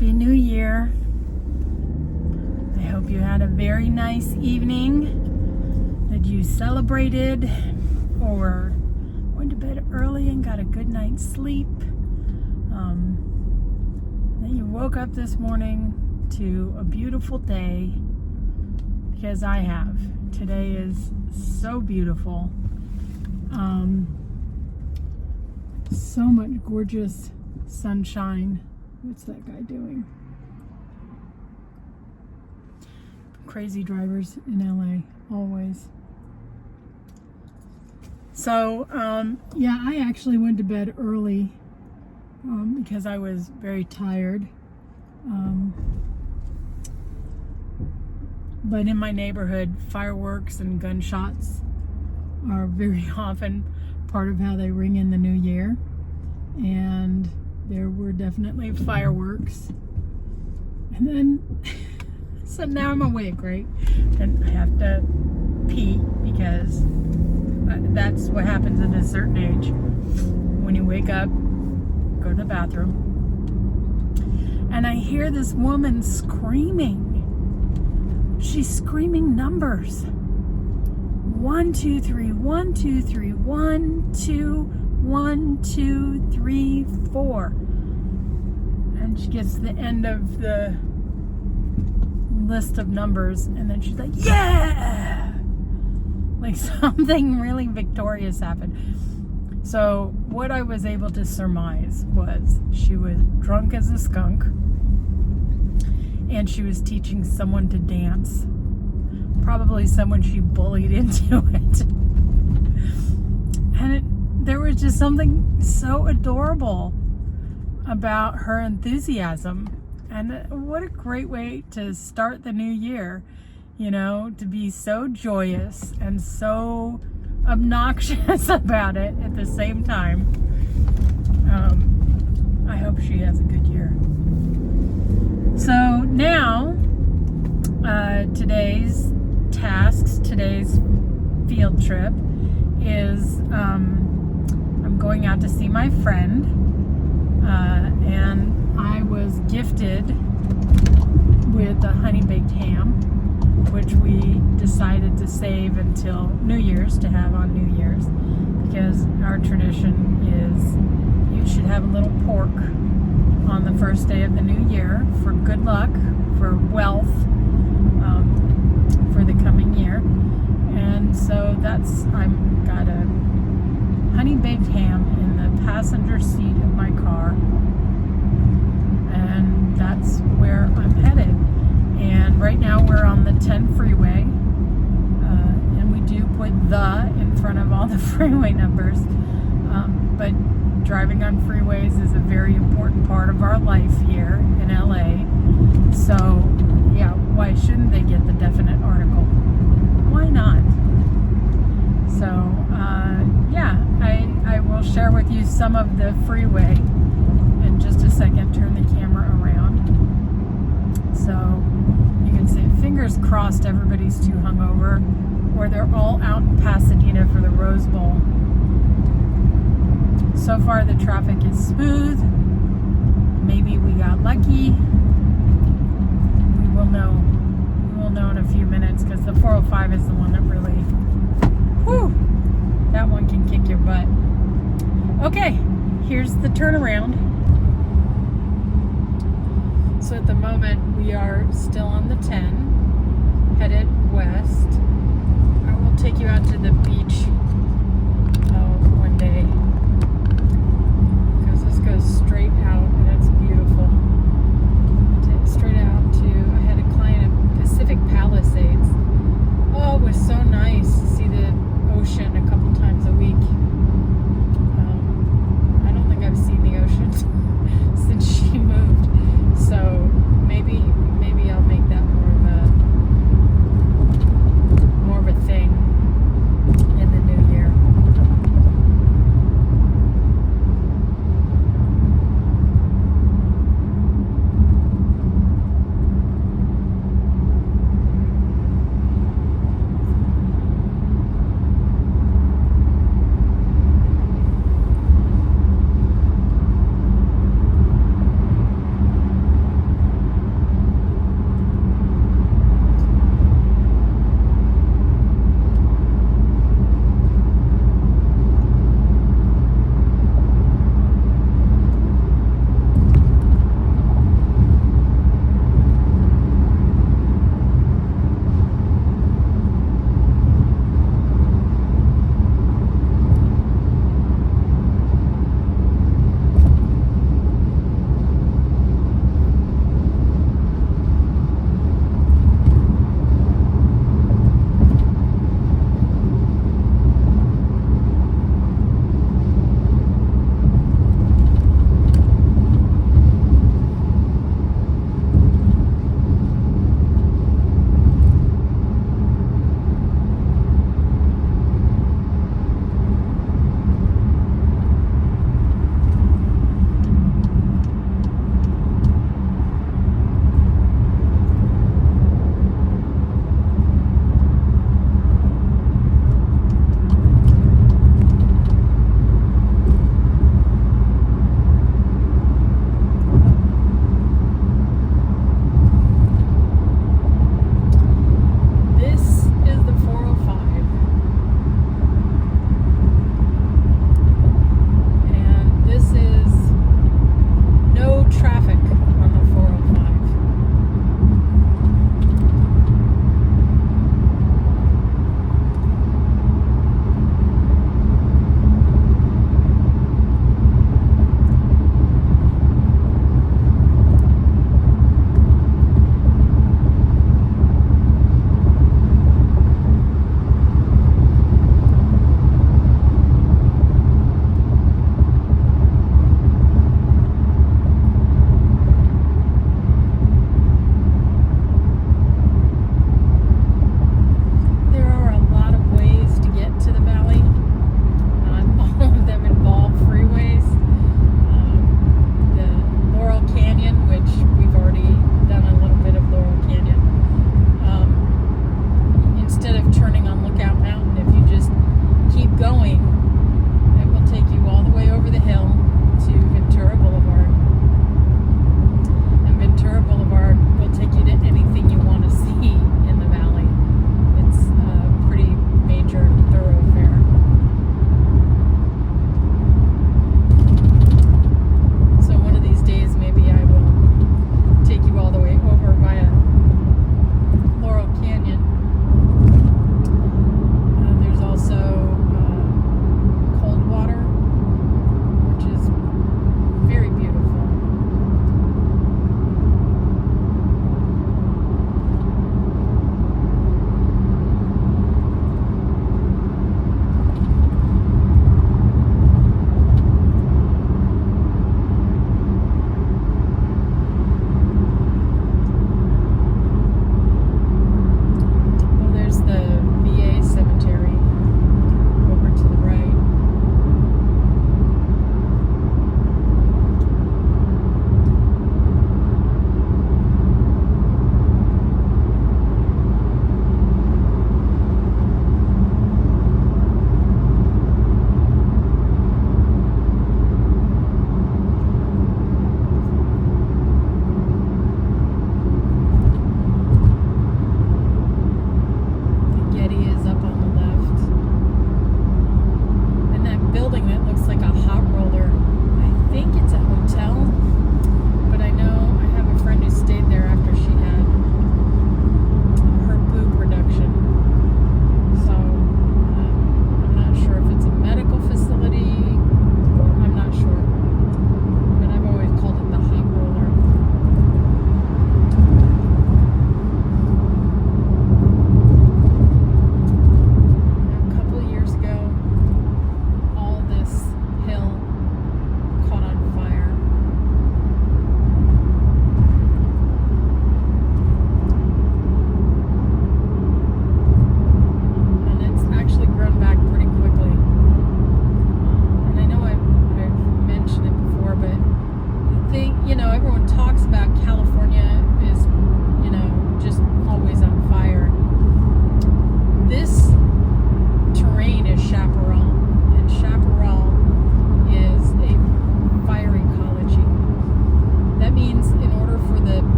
Happy New Year. I hope you had a very nice evening, that you celebrated or went to bed early and got a good night's sleep. That you woke up this morning to a beautiful day, because I have. Today is so beautiful. So much gorgeous sunshine. What's that guy doing? Crazy drivers in LA, always. So, yeah, I actually went to bed early because I was very tired. But in my neighborhood, fireworks and gunshots are very often part of how they ring in the new year. And there were definitely fireworks. And then, so now I'm awake, right? And I have to pee, because that's what happens at a certain age. When you wake up, go to the bathroom. And I hear this woman screaming. She's screaming numbers. 1, 2, 3, 1, 2, 3, 1, 2, 1, 2, 3, 4. And she gets to the end of the list of numbers, and then she's like, yeah! Like something really victorious happened. So what I was able to surmise was she was drunk as a skunk, and she was teaching someone to dance. Probably someone she bullied into it. And there was just something so adorable about her enthusiasm. And what a great way to start the new year, you know, to be so joyous and so obnoxious about it at the same time. I hope she has a good year. So now, today's tasks, today's field trip is I'm going out to see my friend, and I was gifted with a honey baked ham, which we decided to save until New Year's to have on New Year's, because our tradition is you should have a little pork on the first day of the new year for good luck, for wealth, for the coming year. And so I've got a honey baked ham in the passenger seat of my car, and that's where I'm headed. And right now we're on the 10 freeway, and we do put the in front of all the freeway numbers, but driving on freeways is a very important part of our life here in LA. So yeah, why shouldn't they get the definite article? Why not? So yeah, I will share with you some of the freeway in just a second. Turn the camera around so you can see. Fingers crossed everybody's too hungover, or they're all out in Pasadena for the Rose Bowl. So far the traffic is smooth. Maybe we got lucky. We will know in a few minutes, because the 405 is the one that really, whew, that one can kick your butt. Okay, here's the turnaround. So at the moment we are still on the 10, headed west. I will take you out to the beach one day, because this goes straight out and it's beautiful. Straight out to, I had a client at Pacific Palisades. Oh, it was so nice to see the ocean a couple times a week. I don't think I've seen the ocean since she moved. So maybe I'll make that more of a thing in the new year.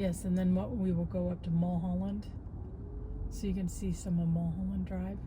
Yes, and then we will go up to Mulholland, so you can see some of Mulholland Drive.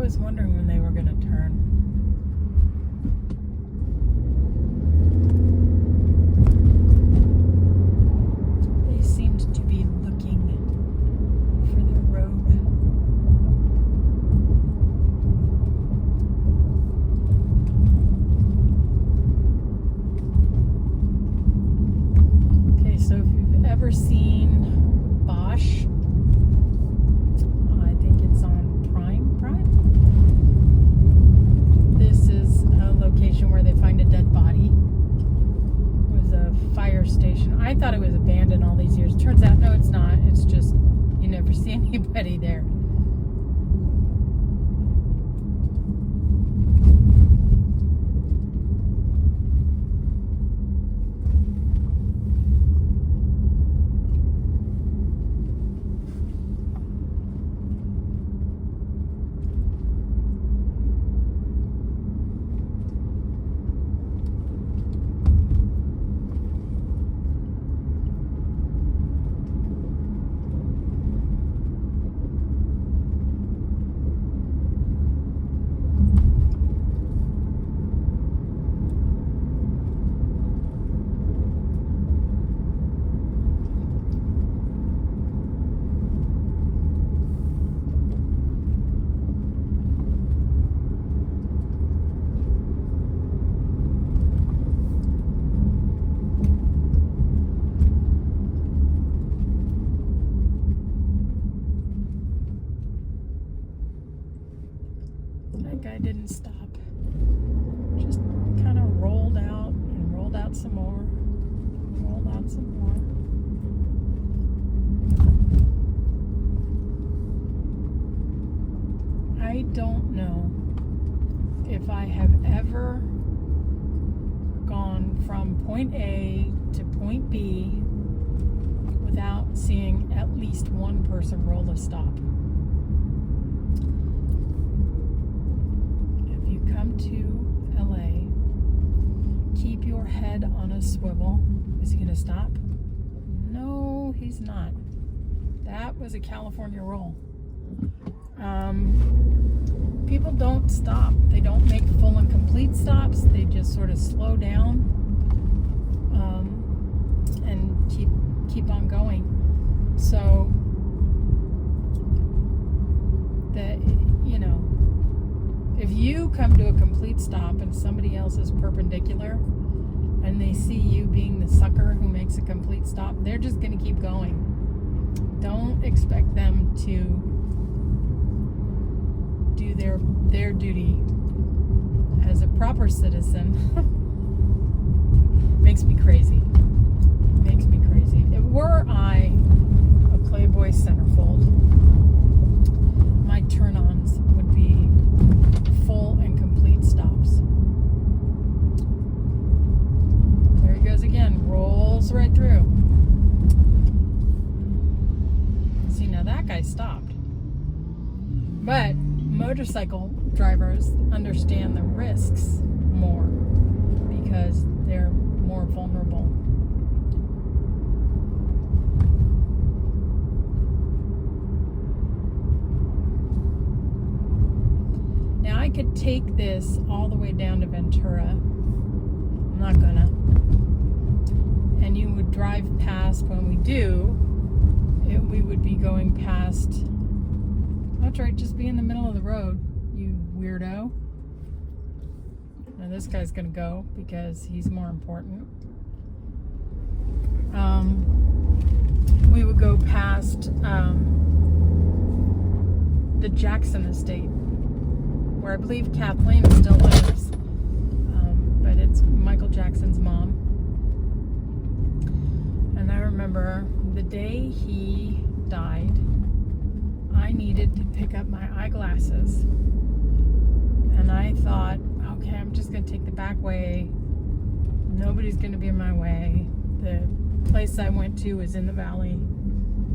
Was wondering when they were going to turn. They seemed to be looking for their road. Okay, so if you've ever seen Bosch, I think it's on Prime. This is a location where they find a dead body. It was a fire station. I thought it was abandoned all these years. Turns out, no, it's not. It's just you never see anybody there. That guy didn't stop. Just kind of rolled out and rolled out some more. Rolled out some more. I don't know if I have ever gone from point A to point B without seeing at least one person roll a stop. If you come to LA, keep your head on a swivel. Is he going to stop? No, he's not. That was a California roll. People don't stop. They don't make full and complete stops. They just sort of slow down and keep on going. So that, you know, if you come to a complete stop and somebody else is perpendicular and they see you being the sucker who makes a complete stop, they're just going to keep going. Don't expect them to do their duty as a proper citizen. Makes me crazy. Were I a Playboy centerfold, my turn-ons would be full and complete stops. There he goes again, rolls right through. See, now that guy stopped. But motorcycle drivers understand the risks more because they're more vulnerable. Now I could take this all the way down to Ventura. I'm not gonna. And you would drive past, when we do, we would be going past. That's right, just be in the middle of the road, you weirdo. Now this guy's gonna go because he's more important. We would go past the Jackson estate, where I believe Kathleen still lives, but it's Michael Jackson's mom. And I remember the day he died, I needed to pick up my eyeglasses. And I thought, okay, I'm just going to take the back way. Nobody's going to be in my way. The place I went to was in the valley.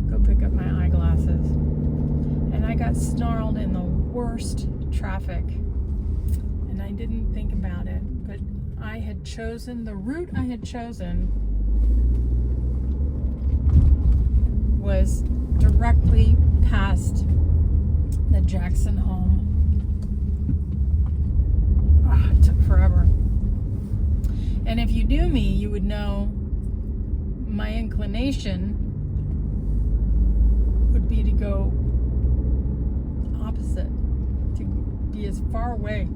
Go pick up my eyeglasses. And I got snarled in the worst traffic. And I didn't think about it. But I had chosen, the route I had chosen was directly past the Jackson home. It took forever. And if you knew me, you would know my inclination would be to go opposite, to be as far away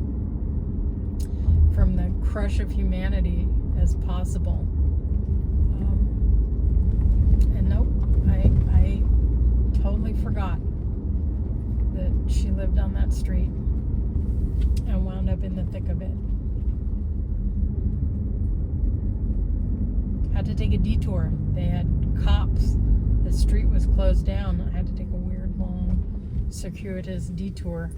from the crush of humanity as possible. And nope, I totally forgot that she lived on that street and wound up in the thick of it. Had to take a detour. They had cops. The street was closed down. I had to take a weird, long, circuitous detour.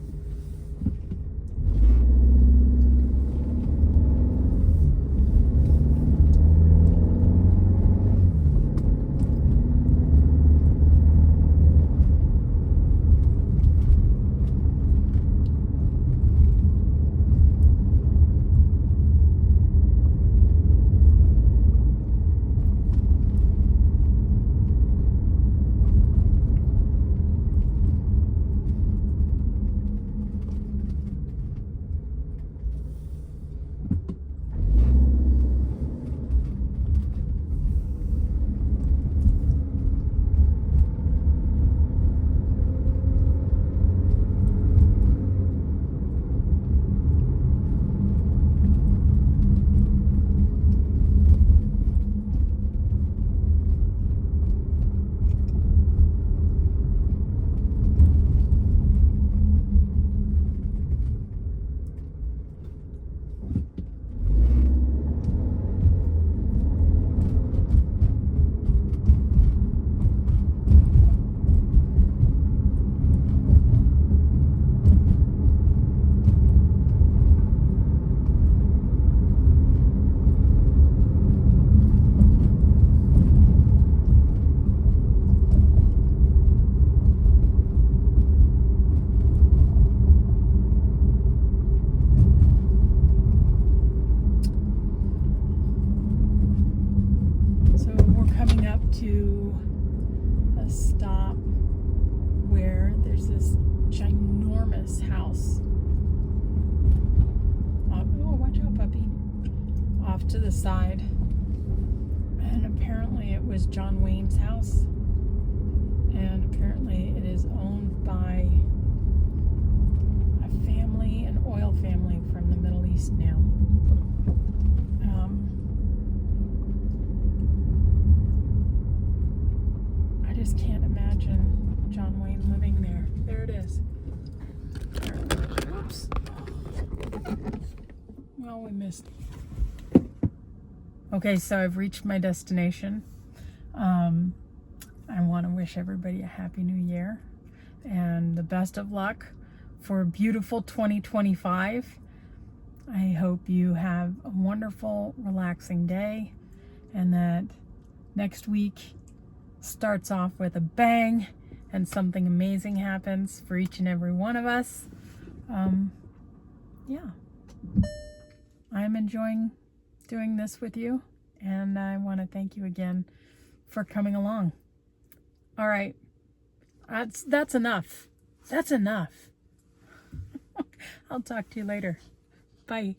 a stop where there's this ginormous house. Oh, watch out, puppy. Off to the side. And apparently it was John Wayne's house. And apparently it is owned by a family, an oil family from the Middle East now. I just can't imagine John Wayne living there. There it is. Oops. Well, we missed. Okay, so I've reached my destination. I want to wish everybody a happy new year and the best of luck for a beautiful 2025. I hope you have a wonderful, relaxing day and that next week starts off with a bang and something amazing happens for each and every one of us. Yeah, I'm enjoying doing this with you, and I want to thank you again for coming along. All right, that's enough. That's enough. I'll talk to you later. Bye.